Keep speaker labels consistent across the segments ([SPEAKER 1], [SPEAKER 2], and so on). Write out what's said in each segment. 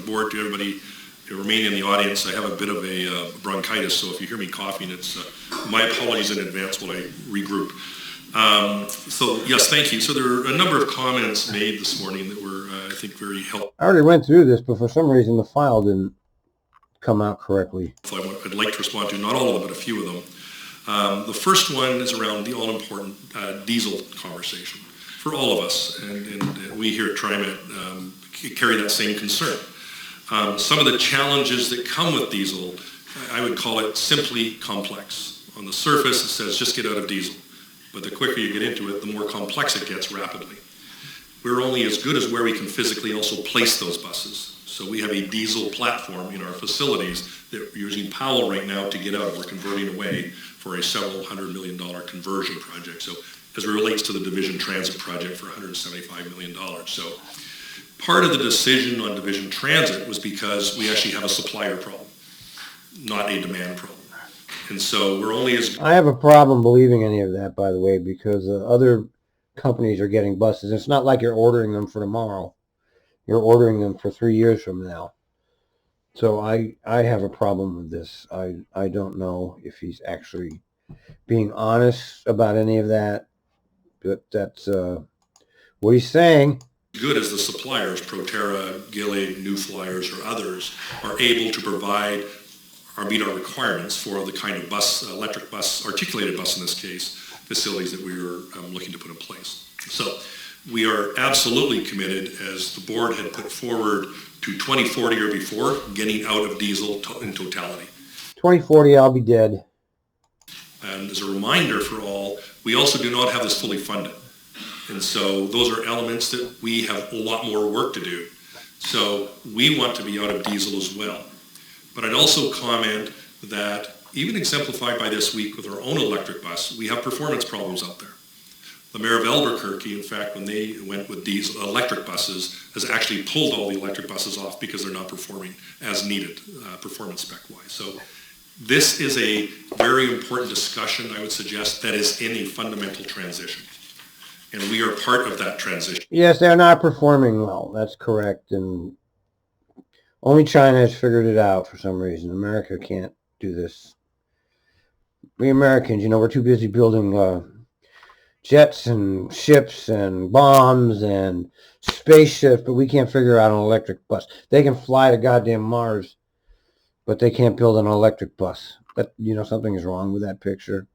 [SPEAKER 1] board, to everybody remaining in the audience. I have a bit of a bronchitis, so if you hear me coughing, it's my apologies in advance while I regroup. So yes, thank you. So there are a number of comments made this morning that were, I think, very helpful.
[SPEAKER 2] I already went through this, but for some reason the file didn't come out correctly.
[SPEAKER 1] I'd like to respond to not all of them, but a few of them. The first one is around the all-important diesel conversation for all of us, and we here at TriMet carry that same concern. Some of the challenges that come with diesel, I would call it simply complex. On the surface, it says just get out of diesel, but the quicker you get into it, the more complex it gets rapidly. We're only as good as where we can physically also place those buses. So we have a diesel platform in our facilities that we're using Powell right now to get out. We're converting away for a several $100 million conversion project. So as it relates to the Division Transit project for $175 million. So part of the decision on Division Transit was because we actually have a supplier problem, not a demand problem. And so we're only as...
[SPEAKER 2] I have a problem believing any of that, by the way, because other companies are getting buses. It's not like you're ordering them for tomorrow. You're ordering them for 3 years from now. So I have a problem with this. I don't know if he's actually being honest about any of that, but that's what he's saying.
[SPEAKER 1] Good as the suppliers, Proterra, Gilead, New Flyers, or others, are able to provide or meet our requirements for the kind of bus, electric bus, articulated bus in this case, facilities that we were looking to put in place. So we are absolutely committed, as the board had put forward, to 2040 or before getting out of diesel in totality.
[SPEAKER 2] 2040, I'll be dead.
[SPEAKER 1] And as a reminder for all, we also do not have this fully funded. And so those are elements that we have a lot more work to do. So we want to be out of diesel as well. But I'd also comment that, even exemplified by this week with our own electric bus, we have performance problems out there. The mayor of Albuquerque, in fact, when they went with diesel electric buses, has actually pulled all the electric buses off because they're not performing as needed, performance spec-wise. So this is a very important discussion, I would suggest, that is in a fundamental transition. And we are part of that transition.
[SPEAKER 2] Yes, they're not performing well. That's correct. And only China has figured it out for some reason. America can't do this. We Americans, we're too busy building jets and ships and bombs and spaceships, but we can't figure out an electric bus. They can fly to goddamn Mars, but they can't build an electric bus. But, something is wrong with that picture.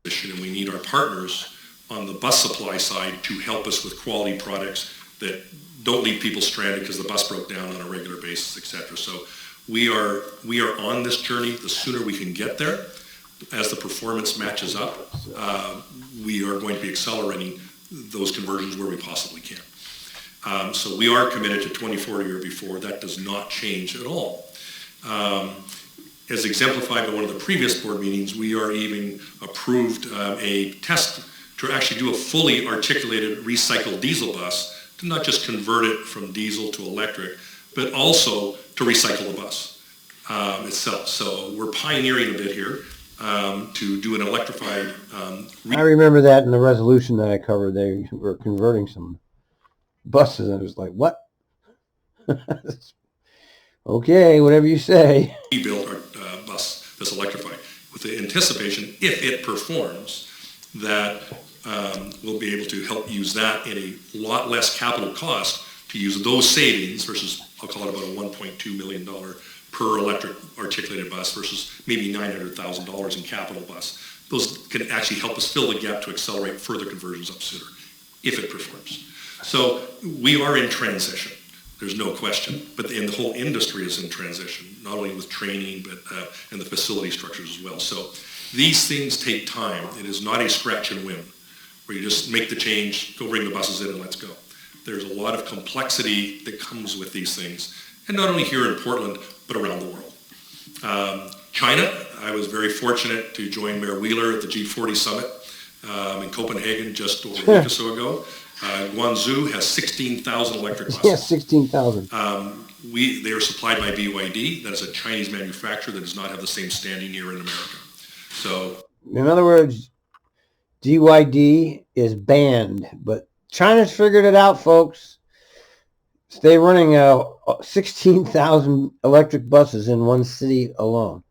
[SPEAKER 1] And we need our partners on the bus supply side to help us with quality products that don't leave people stranded because the bus broke down on a regular basis, etc. So we are on this journey. The sooner we can get there, as the performance matches up, we are going to be accelerating those conversions where we possibly can. So we are committed to 2040 or before. That does not change at all. As exemplified by one of the previous board meetings, we are even approved a test to actually do a fully articulated recycled diesel bus, to not just convert it from diesel to electric, but also to recycle the bus itself. So we're pioneering a bit here to do an electrified...
[SPEAKER 2] I remember that in the resolution that I covered. They were converting some buses, and it was like, what? Okay, whatever you say.
[SPEAKER 1] We built our bus that's electrified with the anticipation, if it performs, that we'll be able to help use that in a lot less capital cost to use those savings versus, I'll call it about a $1.2 million per electric articulated bus versus maybe $900,000 in capital bus. Those can actually help us fill the gap to accelerate further conversions up sooner, if it performs. So we are in transition. There's no question, but the whole industry is in transition, not only with training, but and the facility structures as well. So these things take time. It is not a scratch and win, where you just make the change, go bring the buses in, and let's go. There's a lot of complexity that comes with these things, and not only here in Portland, but around the world. China, I was very fortunate to join Mayor Wheeler at the G40 Summit in Copenhagen just over a week or so ago. Guangzhou has 16,000 electric buses.
[SPEAKER 2] Yes, 16,000.
[SPEAKER 1] They are supplied by BYD. That is a Chinese manufacturer that does not have the same standing here in America. So,
[SPEAKER 2] in other words, BYD is banned, but China's figured it out, folks. They're running 16,000 electric buses in one city alone.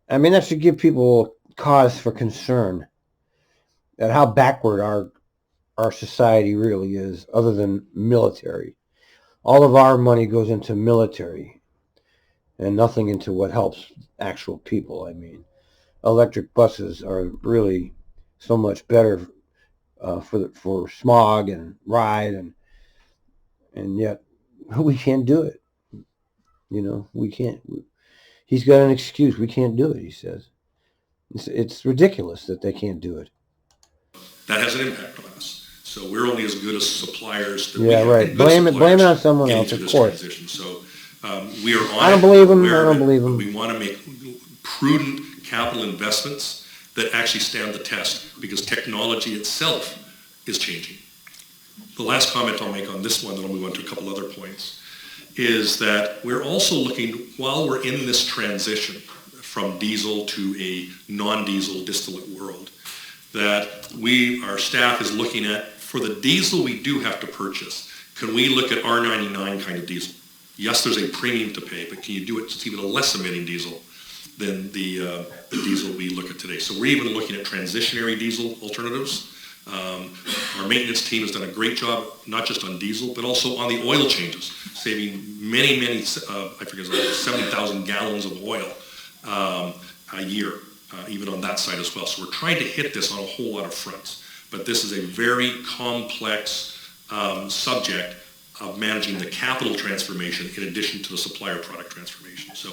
[SPEAKER 2] I mean, that should give people cause for concern at how backward our society really is, other than military. All of our money goes into military and nothing into what helps actual people. I mean, electric buses are really so much better for smog and ride, and yet we can't do it. You know, we can't. He's got an excuse. We can't do it, he says. It's ridiculous that they can't do it.
[SPEAKER 1] That has an impact on us. So we're only as good as suppliers that we
[SPEAKER 2] Yeah,
[SPEAKER 1] have
[SPEAKER 2] right.
[SPEAKER 1] good
[SPEAKER 2] Blame it
[SPEAKER 1] suppliers
[SPEAKER 2] on someone
[SPEAKER 1] getting
[SPEAKER 2] else,
[SPEAKER 1] through
[SPEAKER 2] of
[SPEAKER 1] this
[SPEAKER 2] course.
[SPEAKER 1] transition. So we are on
[SPEAKER 2] I don't
[SPEAKER 1] it,
[SPEAKER 2] believe him.
[SPEAKER 1] aware
[SPEAKER 2] I
[SPEAKER 1] of
[SPEAKER 2] don't
[SPEAKER 1] it,
[SPEAKER 2] believe
[SPEAKER 1] but
[SPEAKER 2] him.
[SPEAKER 1] we want to make prudent capital investments that actually stand the test, because technology itself is changing. The last comment I'll make on this one, then I'll move on to a couple other points, is that we're also looking, while we're in this transition from diesel to a non-diesel distillate world, that our staff is looking at, for the diesel we do have to purchase, can we look at R99 kind of diesel? Yes, there's a premium to pay, but can you do it, it's even a less emitting diesel than the diesel we look at today. So we're even looking at transitionary diesel alternatives. Our maintenance team has done a great job, not just on diesel, but also on the oil changes, saving many, I forget, 70,000 gallons of oil a year, even on that side as well. So we're trying to hit this on a whole lot of fronts. But this is a very complex subject of managing the capital transformation in addition to the supplier product transformation. So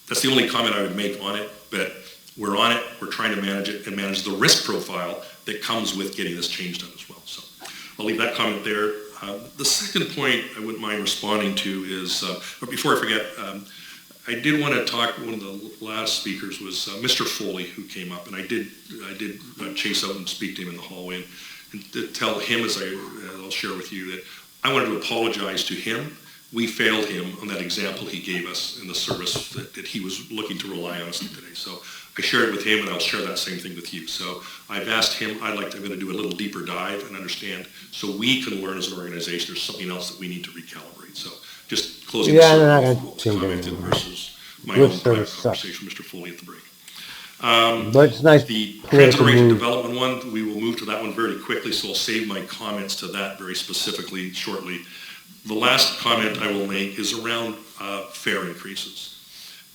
[SPEAKER 1] that's the only comment I would make on it, but we're on it, we're trying to manage it and manage the risk profile that comes with getting this change done as well. So I'll leave that comment there. The second point I wouldn't mind responding to is, but before I forget, I did want to talk, one of the last speakers was Mr. Foley, who came up, and I did chase out and speak to him in the hallway and to tell him, as I'll share with you, that I wanted to apologize to him. We failed him on that example he gave us in the service that he was looking to rely on us today. So I shared it with him, and I'll share that same thing with you. So I've asked him, I'm going to do a little deeper dive and understand, so we can learn as an organization there's something else that we need to recalibrate. So just closing
[SPEAKER 2] Yeah,
[SPEAKER 1] the
[SPEAKER 2] I'm not
[SPEAKER 1] circle,
[SPEAKER 2] going to
[SPEAKER 1] commented versus my
[SPEAKER 2] Lip
[SPEAKER 1] own
[SPEAKER 2] service
[SPEAKER 1] private
[SPEAKER 2] sucks.
[SPEAKER 1] conversation with Mr. Foley at the break.
[SPEAKER 2] But it's nice
[SPEAKER 1] The
[SPEAKER 2] political
[SPEAKER 1] transit
[SPEAKER 2] move.
[SPEAKER 1] development one, we will move to that one very quickly, so I'll save my comments to that very specifically shortly. The last comment I will make is around fare increases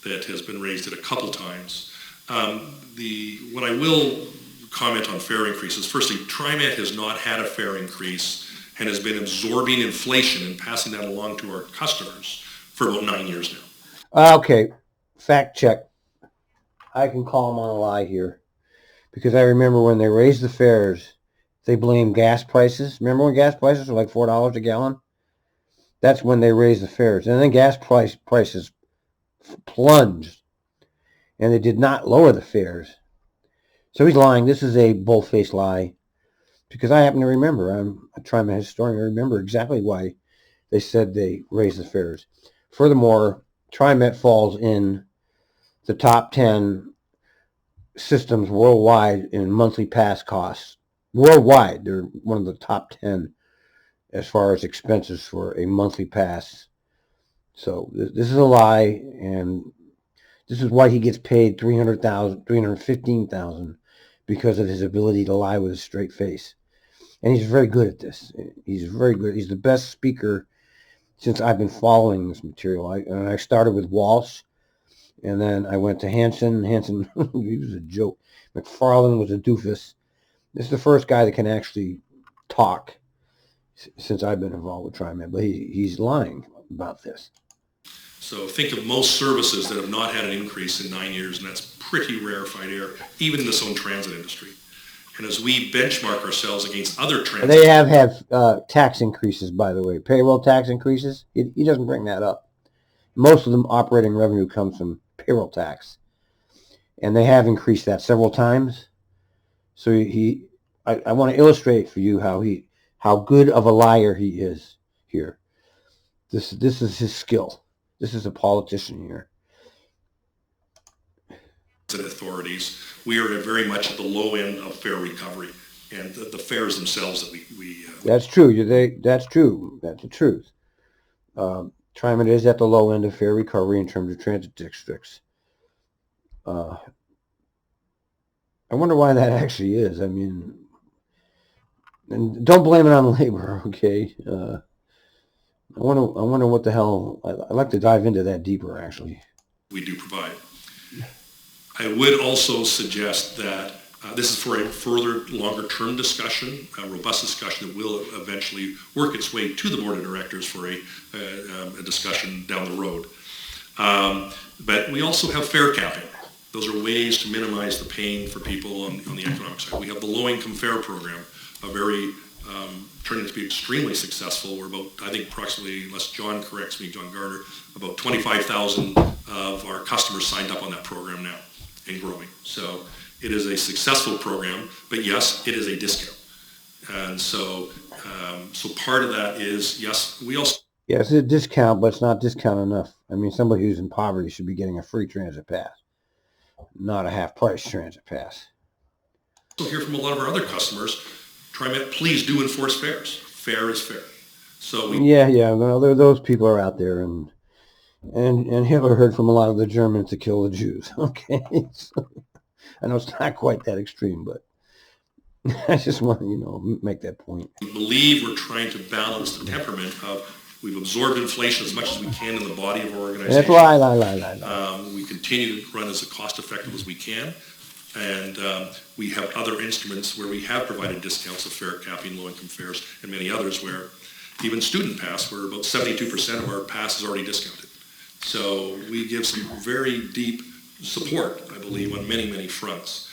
[SPEAKER 1] that has been raised at a couple times. What I will comment on fare increases, firstly, TriMet has not had a fare increase and has been absorbing inflation and passing that along to our customers for about 9 years now.
[SPEAKER 2] Okay, fact check. I can call them on a lie here, because I remember when they raised the fares, they blamed gas prices. Remember when gas prices were like $4 a gallon? That's when they raised the fares. And then gas prices plunged, and they did not lower the fares. So he's lying. This is a bull-faced lie, because I happen to remember. I'm a TriMet historian. I remember exactly why they said they raised the fares. Furthermore, TriMet falls in the top 10 systems worldwide in monthly pass costs. Worldwide, they're one of the top 10 as far as expenses for a monthly pass. So this is a lie, and this is why he gets paid $315,000, because of his ability to lie with a straight face. And he's very good at this. He's very good. He's the best speaker since I've been following this material. I started with Walsh, and then I went to Hansen. Hansen, he was a joke. McFarland was a doofus. This is the first guy that can actually talk since I've been involved with TriMet, but he's lying about this.
[SPEAKER 1] So think of most services that have not had an increase in 9 years, and that's pretty rarefied air, even in this own transit industry. And as we benchmark ourselves against other transit...
[SPEAKER 2] They have tax increases, by the way, payroll tax increases. He doesn't bring that up. Most of them operating revenue comes from payroll tax, and they have increased that several times. So I want to illustrate for you how good of a liar he is here. This is his skill. This is a politician here.
[SPEAKER 1] Authorities, we are very much at the low end of fare recovery, and the fares themselves that we
[SPEAKER 2] That's true. That's true. That's the truth. TriMet is at the low end of fare recovery in terms of transit districts. I wonder why that actually is. I mean, and don't blame it on labor, okay? I wonder what the hell. I'd like to dive into that deeper, actually.
[SPEAKER 1] We do provide. I would also suggest that this is for a further longer-term discussion, a robust discussion that will eventually work its way to the board of directors for a discussion down the road. But we also have fare capping. Those are ways to minimize the pain for people on the economic side. We have the low-income fare program, a very turning to be extremely successful. We're about, I think, approximately, unless John corrects me, John Garner, about 25,000 of our customers signed up on that program now and growing. So it is a successful program, but yes, it is a discount. And so, so part of that is, yes, we also...
[SPEAKER 2] Yeah, it's a discount, but it's not discount enough. I mean, somebody who's in poverty should be getting a free transit pass, not a half-price transit pass.
[SPEAKER 1] We hear from a lot of our other customers, TriMet, please do enforce fares. Fair is fair. So we...
[SPEAKER 2] Yeah, well, those people are out there, and Hitler heard from a lot of the Germans to kill the Jews. Okay, so, I know it's not quite that extreme, but I just want to, make that point.
[SPEAKER 1] We believe we're trying to balance the temperament of we've absorbed inflation as much as we can in the body of our organization.
[SPEAKER 2] That's lie.
[SPEAKER 1] We continue to run as cost effective as we can. And we have other instruments where we have provided discounts of fare capping, low-income fares, and many others where even student pass, where about 72% of our pass is already discounted. So we give some very deep support, I believe, on many, many fronts.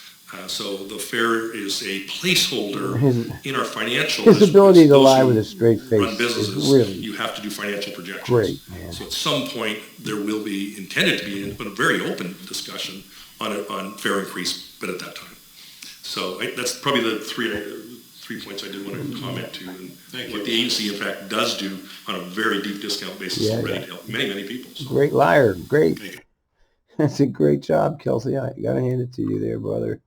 [SPEAKER 1] So the fare is a placeholder in our financial...
[SPEAKER 2] His ability to lie with a straight face
[SPEAKER 1] run businesses,
[SPEAKER 2] is really...
[SPEAKER 1] You have to do financial projections.
[SPEAKER 2] Great, man.
[SPEAKER 1] So at some point, there will be intended to be a very open discussion on fare increase, but at that time. So that's probably the three points I did want to comment to, and what the agency, in fact, does do on a very deep discount basis already to help many, many people. So.
[SPEAKER 2] Great liar. Great. That's a great job, Kelsey. I got to hand it to you there, brother.